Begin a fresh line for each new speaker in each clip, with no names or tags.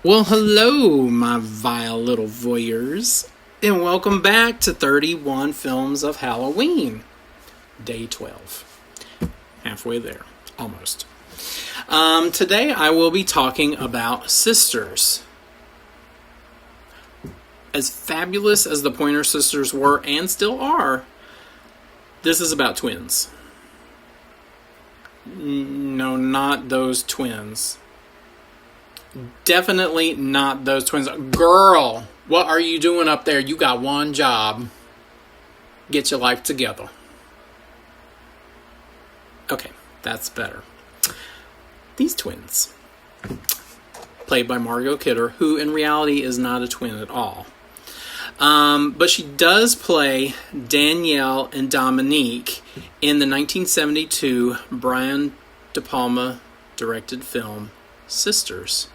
Well, hello, my vile little voyeurs, and welcome back to 31 Films of Halloween, Day 12. Halfway there, almost. Today I will be talking about sisters. As fabulous as the Pointer Sisters were and still are, this is about twins. No, not those twins. Definitely not those twins. Girl, what are you doing up there? You got one job. Get your life together. Okay, that's better. These twins, played by Margot Kidder, who in reality is not a twin at all. But she does play Danielle and Dominique in the 1972 Brian De Palma directed film Sisters.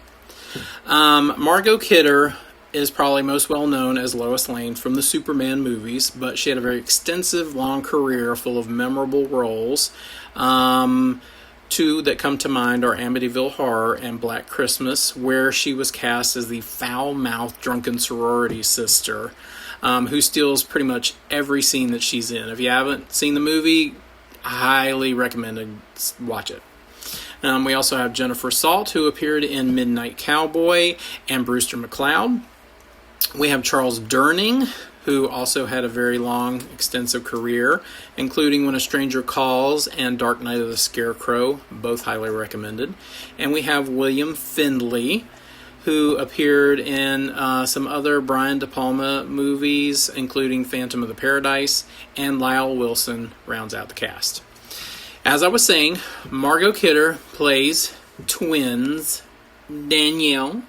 Margot Kidder is probably most well known as Lois Lane from the Superman movies, but she had a very extensive, long career full of memorable roles. Two that come to mind are Amityville Horror and Black Christmas, where she was cast as the foul-mouthed drunken sorority sister, who steals pretty much every scene that she's in. If you haven't seen the movie, I highly recommend to watch it. We also have Jennifer Salt, who appeared in Midnight Cowboy and Brewster McCloud. We have Charles Durning, who also had a very long, extensive career, including When a Stranger Calls and Dark Night of the Scarecrow, both highly recommended. And we have William Findley, who appeared in some other Brian De Palma movies, including Phantom of the Paradise, and Lyle Wilson rounds out the cast. As I was saying, Margot Kidder plays twins, Danielle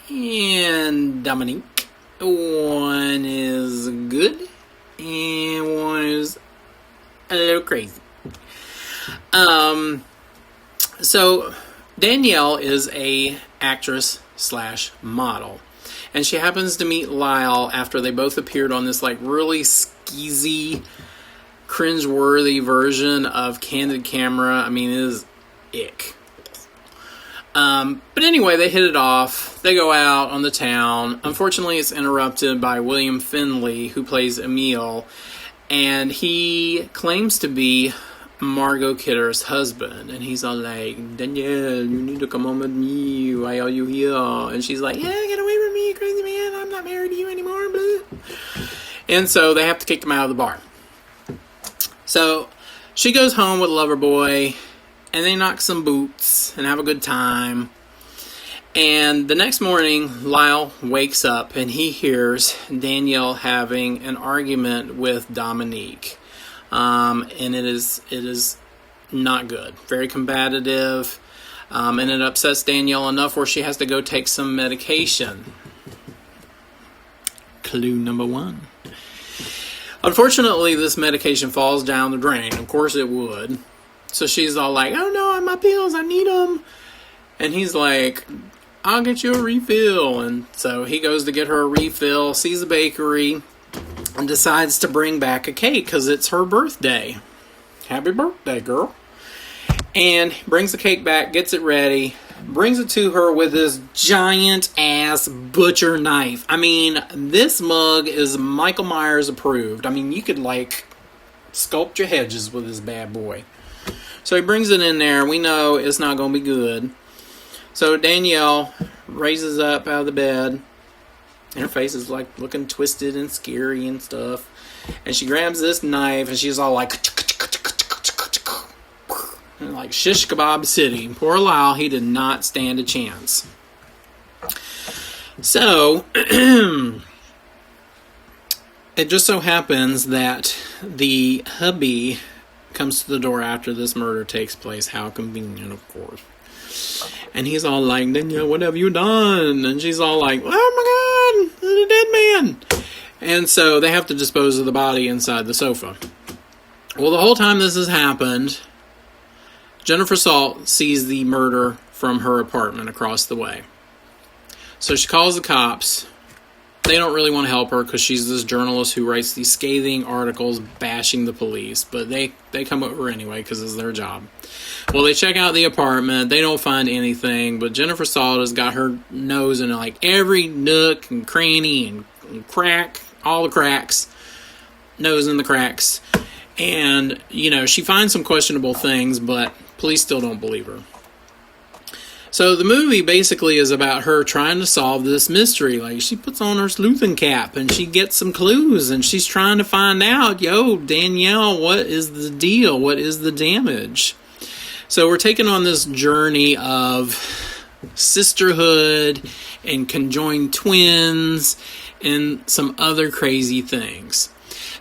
and Dominique. One is good, and one is a little crazy. So Danielle is a actress / model, and she happens to meet Lyle after they both appeared on this really skeezy, cringe-worthy version of Candid Camera. I mean, it is ick. But anyway, they hit it off. They go out on the town. Unfortunately, it's interrupted by William Findley, who plays Emil, and he claims to be Margot Kidder's husband. And he's all like, Danielle, you need to come home with me. Why are you here? And she's like, yeah, get away from me, crazy man. I'm not married to you anymore. Blah. And so they have to kick him out of the bar. So she goes home with Loverboy, and they knock some boots and have a good time. And the next morning, Lyle wakes up and he hears Danielle having an argument with Dominique. And it is not good. Very combative. And it upsets Danielle enough where she has to go take some medication. Clue number 1. Unfortunately, this medication falls down the drain. Of course it would. So she's all like, oh no, my pills, I need them. And he's like, I'll get you a refill. And so he goes to get her a refill, sees a bakery, and decides to bring back a cake because it's her birthday. Happy birthday, girl. And brings the cake back, gets it ready, brings it to her with this giant ass butcher knife. I mean, this mug is Michael Myers approved. I mean, you could sculpt your hedges with this bad boy. So he brings it in there. We know it's not going to be good. So Danielle raises up out of the bed, and her face is looking twisted and scary and stuff. And she grabs this knife and she's all like, shish kebab city. Poor Lyle, he did not stand a chance. So, it just so happens that the hubby comes to the door after this murder takes place. How convenient, of course. And he's all like, Danielle, what have you done? And she's all like, oh my God, there's a dead man. And so they have to dispose of the body inside the sofa. Well, the whole time this has happened, Jennifer Salt sees the murder from her apartment across the way. So she calls the cops, they don't really want to help her because she's this journalist who writes these scathing articles bashing the police. But they come over anyway because it's their job. Well, they check out the apartment. They don't find anything. But Jennifer Salt has got her nose in like every nook and cranny and crack, all the cracks, nose in the cracks. And, you know, she finds some questionable things, but police still don't believe her. So the movie basically is about her trying to solve this mystery. Like, she puts on her sleuthing cap and she gets some clues and she's trying to find out, yo, Danielle, what is the deal? What is the damage? So we're taking on this journey of sisterhood and conjoined twins and some other crazy things.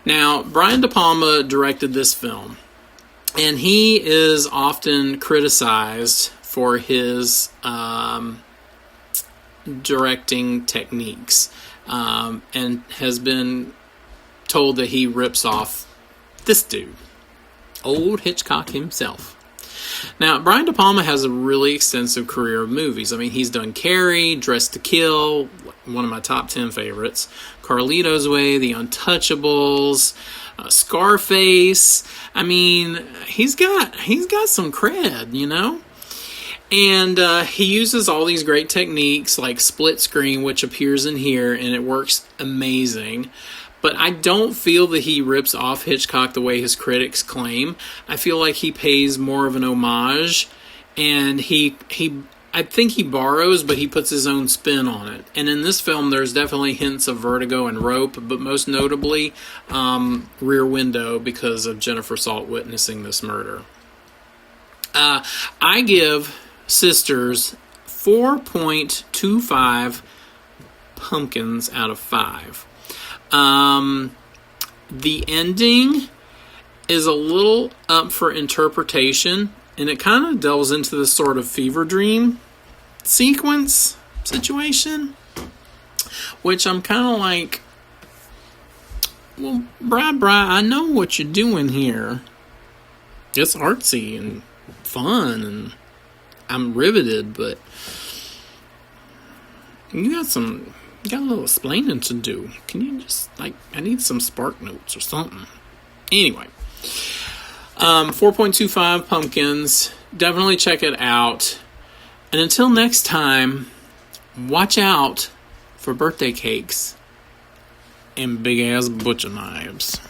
Now, Brian De Palma directed this film, and he is often criticized for his directing techniques, and has been told that he rips off this dude, old Hitchcock himself. Now, Brian De Palma has a really extensive career of movies. I mean, he's done Carrie, Dressed to Kill, one of my top 10 favorites, Carlito's Way, The Untouchables, Scarface. I mean, he's got some cred, you know? And he uses all these great techniques like split screen, which appears in here, and it works amazing. But I don't feel that he rips off Hitchcock the way his critics claim. I feel like he pays more of an homage, and I think he borrows, but he puts his own spin on it. And in this film, there's definitely hints of Vertigo and Rope, but most notably Rear Window, because of Jennifer Salt witnessing this murder. I give Sisters 4.25 pumpkins out of 5. The ending is a little up for interpretation, and it kind of delves into this sort of fever dream sequence situation, which I'm kind of like, well, Bri, I know what you're doing here. It's artsy and fun, and I'm riveted, but you got a little explaining to do. Can you just, I need some spark notes or something. Anyway, 4.25 pumpkins. Definitely check it out. And until next time, watch out for birthday cakes and big-ass butcher knives.